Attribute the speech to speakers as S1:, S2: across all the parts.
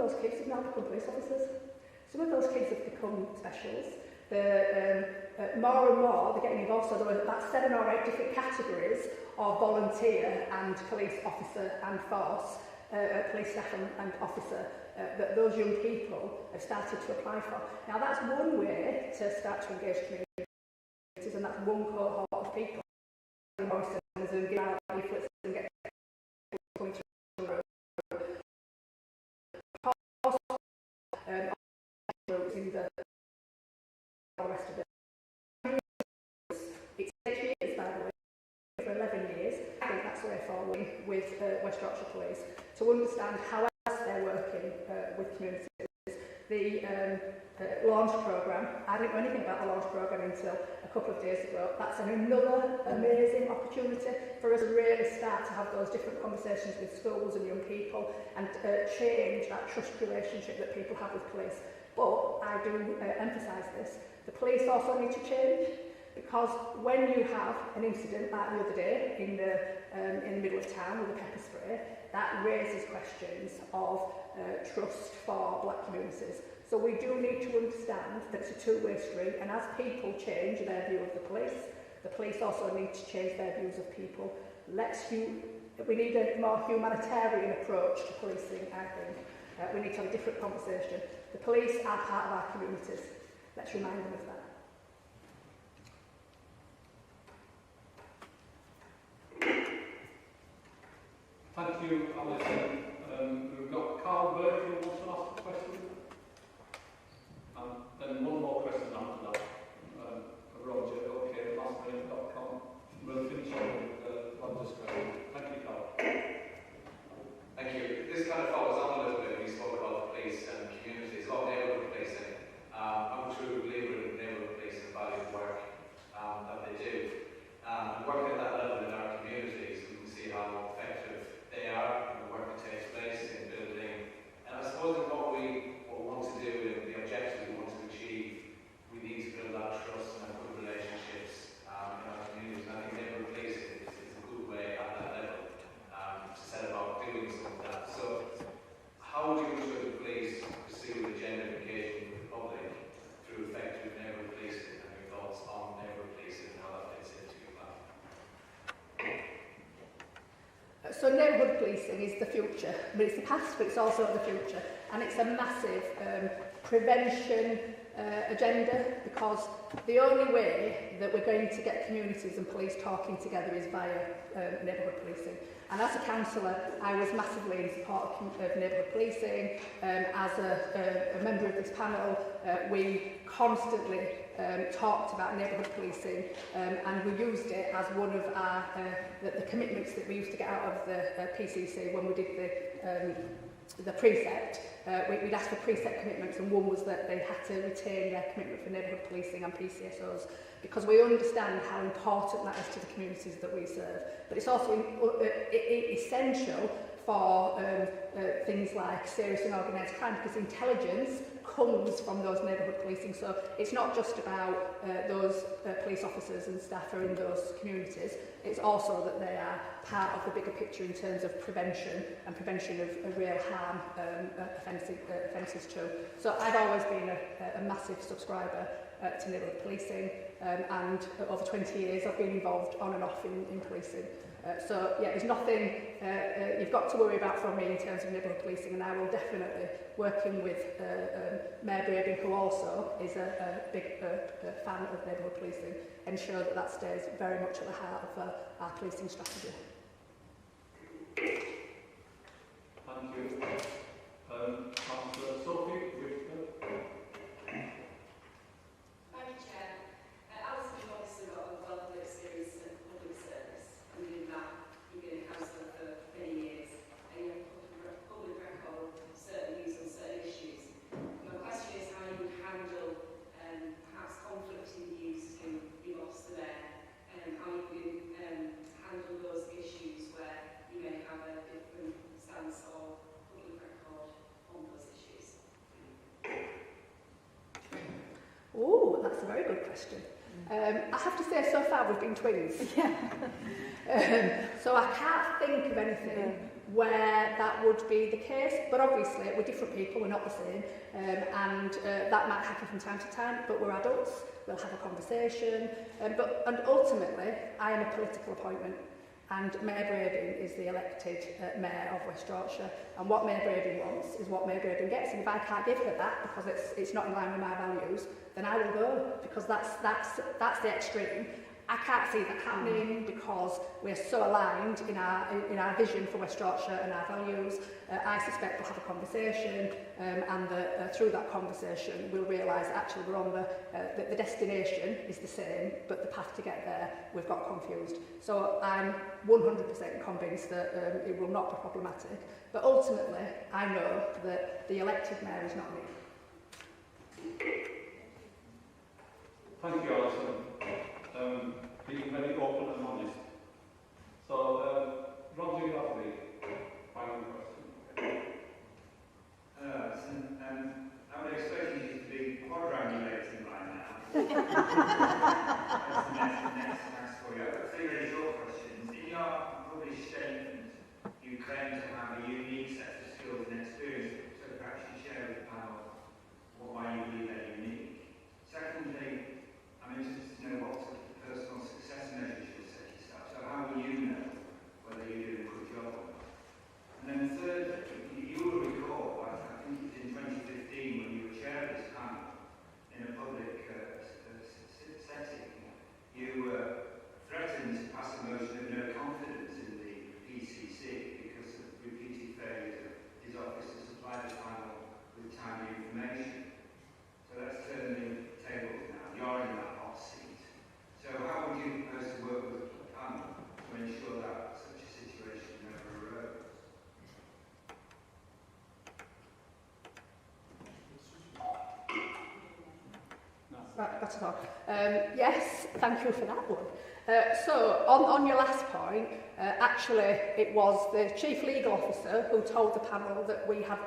S1: those kids have now become police officers. Some of those kids have become specials. More and more, they're getting involved. So there were about 7 or 8 different categories of volunteer and police officer and force, police staff and officer, that those young people have started to apply for. Now that's one way to start to engage communities, and that's one cohort of people. And give out leaflets and get going through the road. In the rest of it. It's 8 years, by the way, for 11 years. I think that's the way forward with West Yorkshire Police, to understand how else they're working with communities. The launch programme, I didn't know anything about the launch programme until a couple of days ago. That's another amazing opportunity for us to really start to have those different conversations with schools and young people and change that trust relationship that people have with police. But I do emphasise this, the police also need to change, because when you have an incident like the other day in the middle of town with a pepper spray, that raises questions of trust for black communities. So we do need to understand that it's a two-way street, and as people change their view of the police also need to change their views of people. We need a more humanitarian approach to policing, I think. We need to have a different conversation. The police are part of our communities. Let's remind them of that.
S2: Thank you, Alison. We've got Carl Burke who wants to ask a question. And then one more question after that. Roger, okay, lastminute.com. We'll finish on Roger's question. Thank you, Carl.
S3: Thank you. This kind of follows on a little bit. We spoke about police and communities, about neighbourhood policing. I'm a true believer in neighbourhood policing, value of work that they do. And working at that level in our communities, we can see how effective they are and the work that takes place in building. And I suppose in what we want to do and the objectives we want to achieve, we need to build that trust and good relationships in our communities. And I think neighbourhood policing is a good way at that level to set about doing some of that. So how would you ensure the police pursue the gender engagement with the public through effective neighbourhood policing, and your thoughts on neighbourhood policing and how that fits into your plan?
S1: So neighbourhood policing is the future. I mean, it's the past, but it's also the future. And it's a massive prevention agenda, because the only way that we're going to get communities and police talking together is via neighbourhood policing. And as a councillor, I was massively in support of neighbourhood policing. As a member of this panel, we constantly talked about neighbourhood policing, and we used it as one of our the commitments that we used to get out of the PCC when we did the precept. We'd asked for precept commitments, and one was that they had to retain their commitment for neighbourhood policing and PCSOs, because we understand how important that is to the communities that we serve. But it's also essential for things like serious and organised crime, because intelligence comes from those neighbourhood policing. So it's not just about those police officers and staff who are in those communities, it's also that they are part of the bigger picture in terms of prevention and prevention of real harm offences too. So I've always been a massive subscriber to neighbourhood policing, and over 20 years I've been involved on and off in policing. So yeah, there's nothing you've got to worry about from me in terms of neighbourhood policing, and I will definitely, working with Mayor Brady, who also is a big fan of neighbourhood policing, ensure that that stays very much at the heart of our policing strategy.
S2: Thank you. Councillor Sophie,
S4: Thank you, Chair. Alison has obviously got a wealth of experience in public service, and in that you've been a councillor for many years, and you have public record of certain views on certain issues. My question is how you would handle perhaps conflicting views to be lost there, and how you would handle those issues where you may have a different stance or public record on those issues.
S1: Oh, that's a very good question. I have to say, so far we've been twins. So I can't think of anything where that would be the case, but obviously we're different people, we're not the same, and that might happen from time to time, but we're adults, we'll have a conversation, and ultimately I am a political appointment, and Mayor Brading is the elected Mayor of West Yorkshire, and what Mayor Brading wants is what Mayor Brading gets, and if I can't give her that because it's not in line with my values, then I will go, because that's the extreme. I can't see that happening because we're so aligned in our vision for West Yorkshire and our values. I suspect we'll have a conversation, and through that conversation we'll realise actually we're on the destination is the same, but the path to get there we've got confused. So I'm 100% convinced that it will not be problematic. But ultimately, I know that the elected mayor is not me.
S2: Thank you, Alison. Being very open and honest. So, Roger, you have the final question.
S5: I would expect you to be quadrangulating by now. That's the next task for you. I've got three really short questions. In your published statement, you claim to have a unique set of skills and experience, so perhaps you share with the panel why you believe they're unique. Secondly, I'm interested to know what sort of personal success measures you'll set yourself. So how will you know whether you're doing a good job or not? And then thirdly, you will recall, I think it was in 2015 when you were chair of this panel in a public setting, you threatened to pass a motion of no confidence in the PCC because of repeated failures of his office to supply the panel with timely information. So let's turn the tables now. You're in that hot seat. So how would you propose to work with the panel to ensure that such a situation never arose?
S1: Right, got it on. Yes, thank you for that one. So, on your last point, actually it was the Chief Legal Officer who told the panel that we have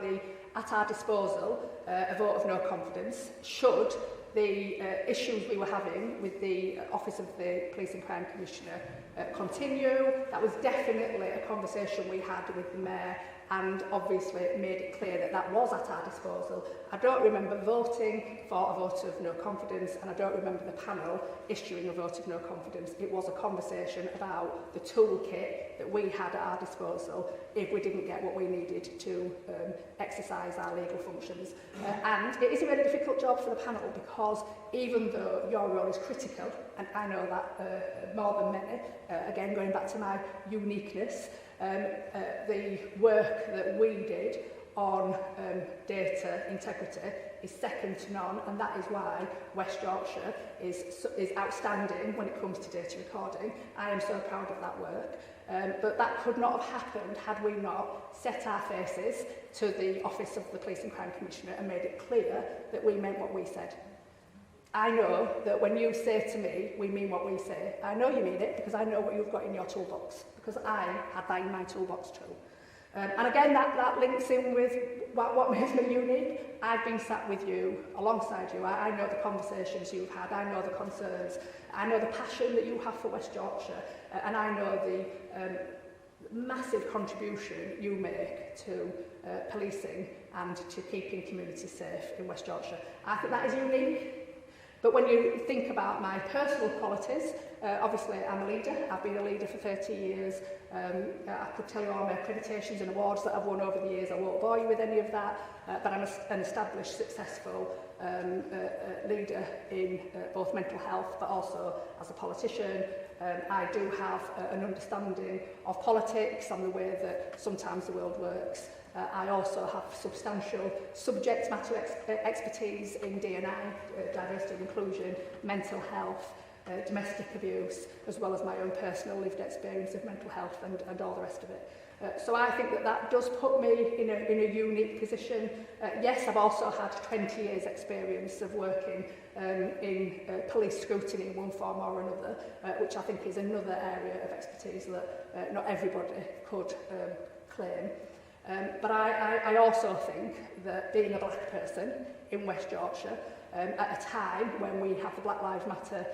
S1: at our disposal a vote of no confidence should the issues we were having with the Office of the Police and Crime Commissioner continue. That was definitely a conversation we had with the Mayor, and obviously it made it clear that that was at our disposal. I don't remember voting for a vote of no confidence, and I don't remember the panel issuing a vote of no confidence. It was a conversation about the toolkit that we had at our disposal if we didn't get what we needed to exercise our legal functions. And it is a very difficult job for the panel because even though your role is critical, and I know that more than many, again going back to my uniqueness, the work that we did on data integrity is second to none, and that is why West Yorkshire is outstanding when it comes to data recording. I am so proud of that work. But that could not have happened had we not set our faces to the Office of the Police and Crime Commissioner and made it clear that we meant what we said. I know that when you say to me, we mean what we say, I know you mean it because I know what you've got in your toolbox, because I had that in my toolbox too. And again, that links in with what makes me unique. I've been sat with you, alongside you. I know the conversations you've had. I know the concerns. I know the passion that you have for West Yorkshire. And I know the massive contribution you make to policing and to keeping communities safe in West Yorkshire. I think that is unique. But when you think about my personal qualities, obviously I'm a leader. I've been a leader for 30 years. I could tell you all my accreditations and awards that I've won over the years. I won't bore you with any of that. But I'm an established, successful leader in both mental health, but also as a politician. I do have an understanding of politics and the way that sometimes the world works. I also have substantial subject matter expertise in D&I, diversity and inclusion, mental health, domestic abuse, as well as my own personal lived experience of mental health and all the rest of it. So I think that does put me in a unique position. Yes, I've also had 20 years experience of working in police scrutiny in one form or another, which I think is another area of expertise that not everybody could claim. But I also think that being a black person in West Yorkshire, at a time when we have the Black Lives Matter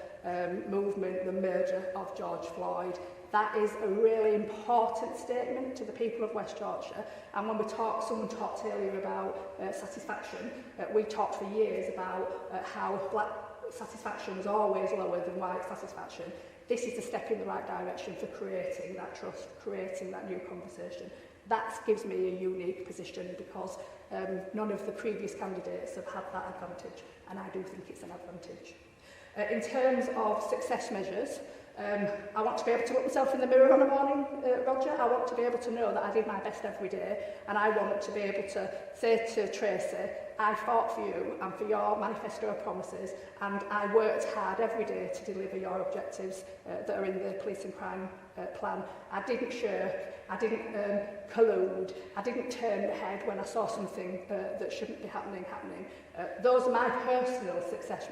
S1: movement, the murder of George Floyd, That is a really important statement to the people of West Yorkshire. And when someone talked earlier about satisfaction, we talked for years about how black satisfaction was always lower than white satisfaction. This is a step in the right direction for creating that trust, creating that new conversation. That gives me a unique position because none of the previous candidates have had that advantage, and I do think it's an advantage. In terms of success measures, I want to be able to look myself in the mirror on a morning, Roger. I want to be able to know that I did my best every day, and I want to be able to say to Tracy, I fought for you and for your manifesto promises, and I worked hard every day to deliver your objectives that are in the police and crime plan. I didn't shirk, I didn't collude, I didn't turn the head when I saw something that shouldn't be happening. Those are my personal success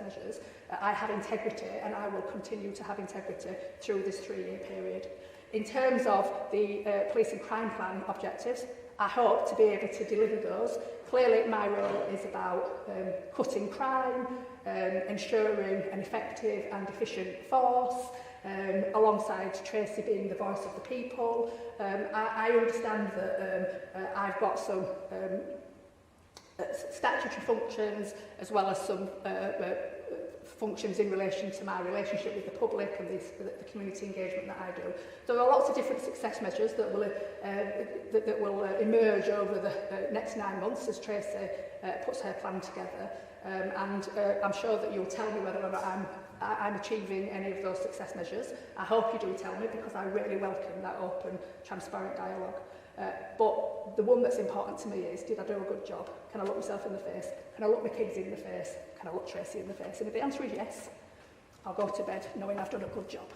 S1: measures. I have integrity, and I will continue to have integrity through this 3-year period. In terms of the police and crime plan objectives, I hope to be able to deliver those. Clearly, my role is about cutting crime, ensuring an effective and efficient force, alongside Tracy being the voice of the people. I understand that I've got some statutory functions as well as some functions in relation to my relationship with the public and the community engagement that I do. There are lots of different success measures that will emerge over the next 9 months as Tracy puts her plan together. And I'm sure that you'll tell me whether or not I'm achieving any of those success measures. I hope you do tell me, because I really welcome that open, transparent dialogue. But the one that's important to me is, did I do a good job? Can I look myself in the face? Can I look my kids in the face? Can I look Tracy in the face? And if the answer is yes, I'll go to bed knowing I've done a good job.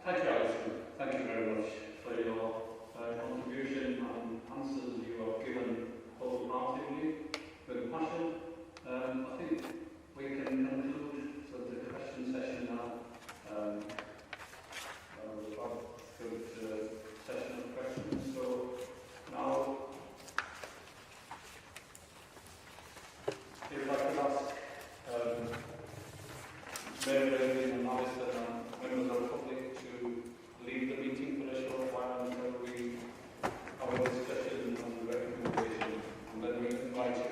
S2: Thank you, Alison. Thank you very much for your contribution and answers you have given wholeheartedly with passion. I think we can conclude the question session now. We've had a good session of questions. So now, if I could ask Mary and Alison and members of the public to leave the meeting for a short while until we have a discussion on the recommendation, and then we invite you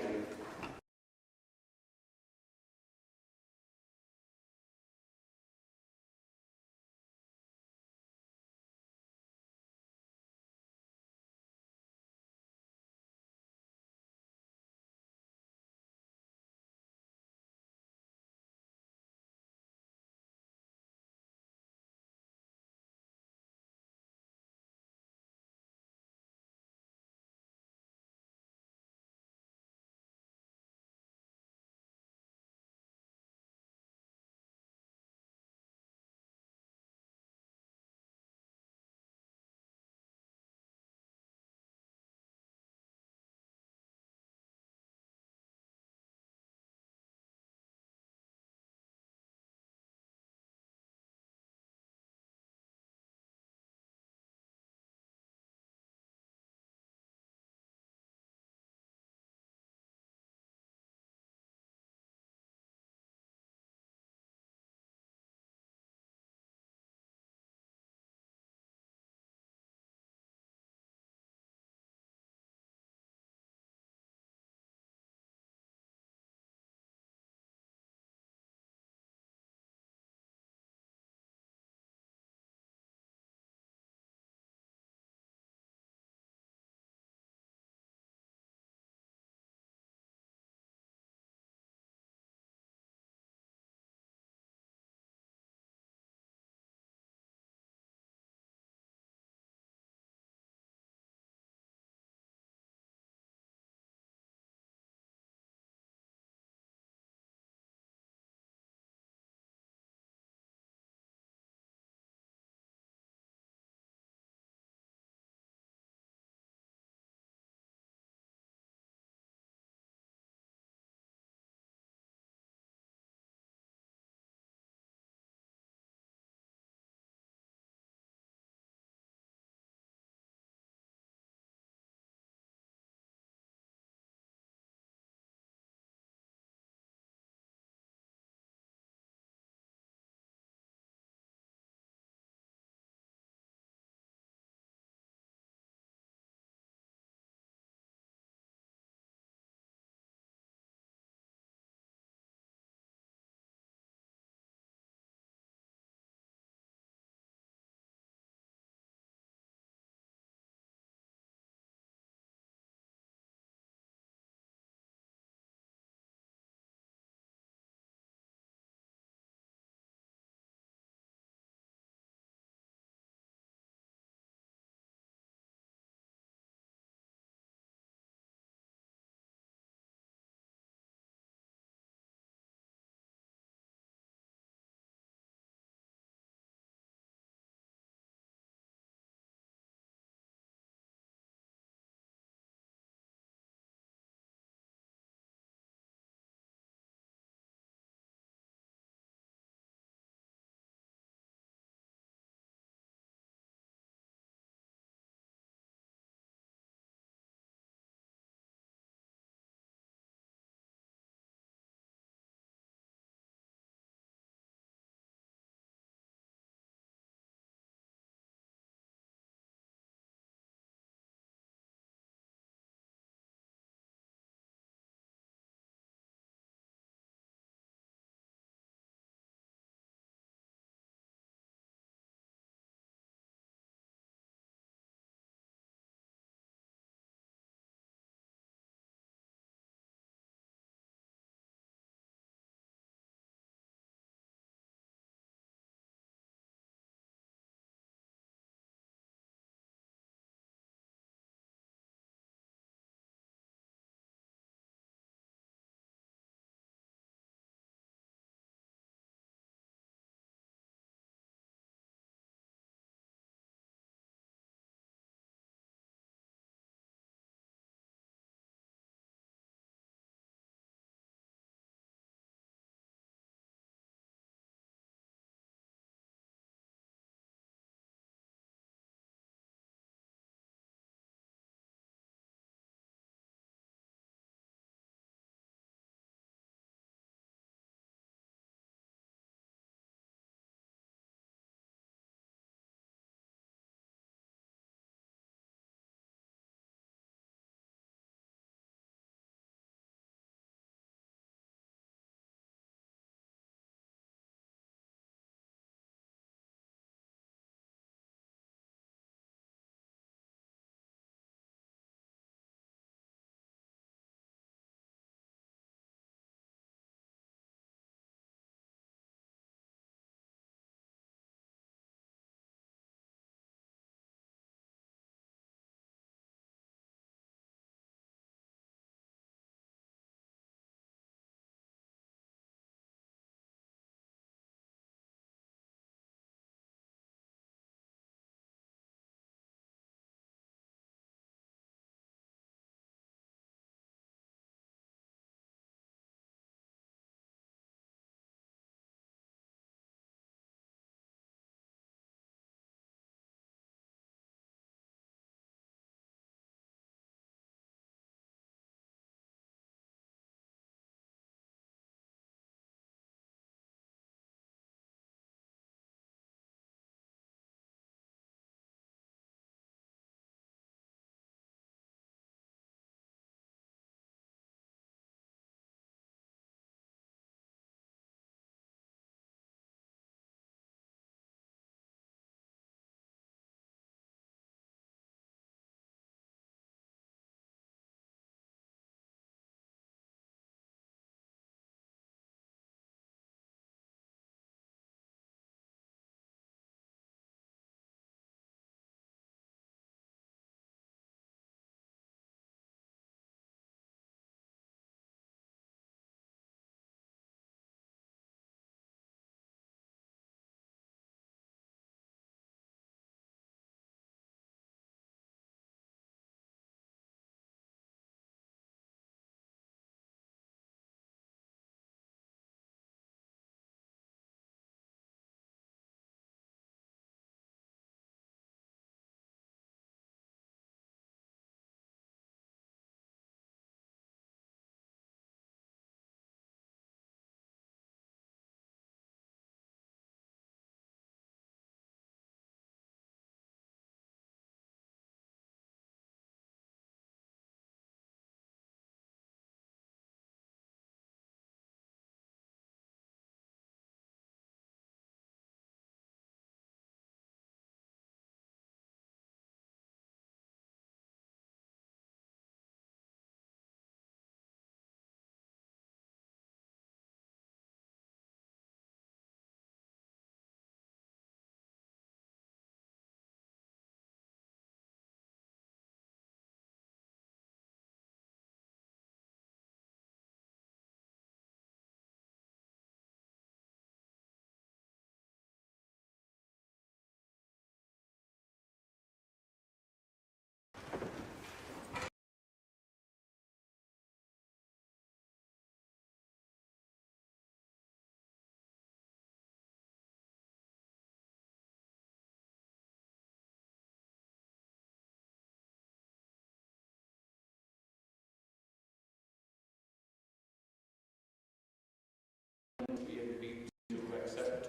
S2: accept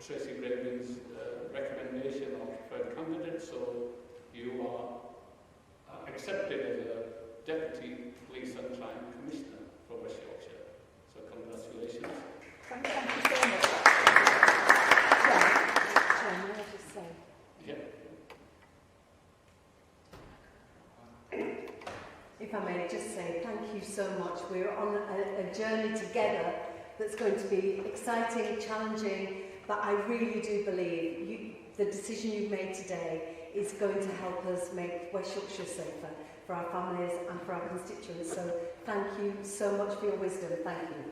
S2: Tracy Braden's recommendation of preferred candidate, so you are accepted as a Deputy Police and Crime Commissioner for West Yorkshire. So congratulations.
S1: Thank you so much.
S6: Chair, may I just say?
S2: Yeah.
S6: If I may just say thank you so much. We're on a journey together that's going to be exciting, challenging, but I really do believe the decision you've made today is going to help us make West Yorkshire safer for our families and for our constituents. So thank you so much for your wisdom. Thank you.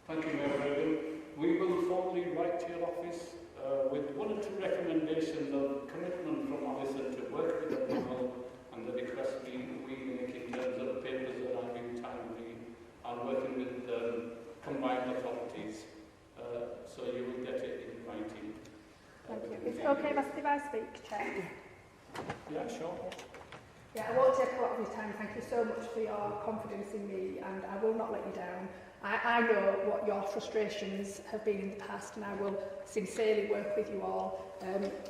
S2: Thank you, Mayor Braden. We will formally write to your office with 1 or 2 recommendations of commitment from Alison to work with the panel and the request we make in terms of papers arriving timely and working with combined authorities. So you will get it in writing.
S1: Thank you. Is it okay if I speak, Chair?
S2: Yeah, sure.
S1: Yeah, I won't take a lot of your time. Thank you so much for your confidence in me, and I will not let you down. I know what your frustrations have been in the past, and I will sincerely work with you all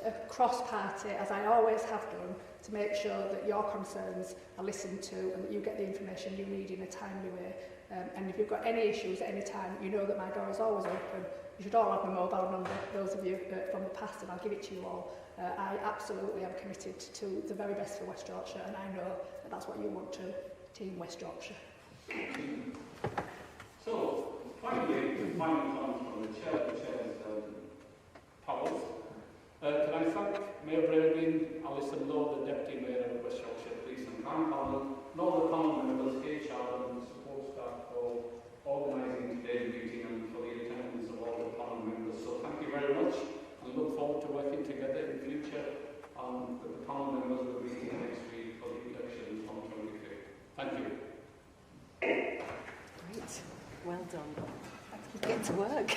S1: across party, as I always have done, to make sure that your concerns are listened to and that you get the information you need in a timely way. And if you've got any issues at any time, you know that my door is always open. You should all have my mobile number, those of you from the past, and I'll give it to you all. I absolutely am committed to the very best for West Yorkshire, and I know that that's what you want to, Team West Yorkshire.
S2: So, finally, final comments from the Chair's powers. Can I thank Mayor Braden, Alison Law, the Deputy Mayor of West Yorkshire Police and Crime Panel, and all the panel members, HR and support staff for organising today's meeting and for the attendance of all the panel members. So thank you very much, and look forward to working together in future. With the panel members will be meeting next week for the elections on 25th. Thank you.
S6: Great. Well done. Get to work.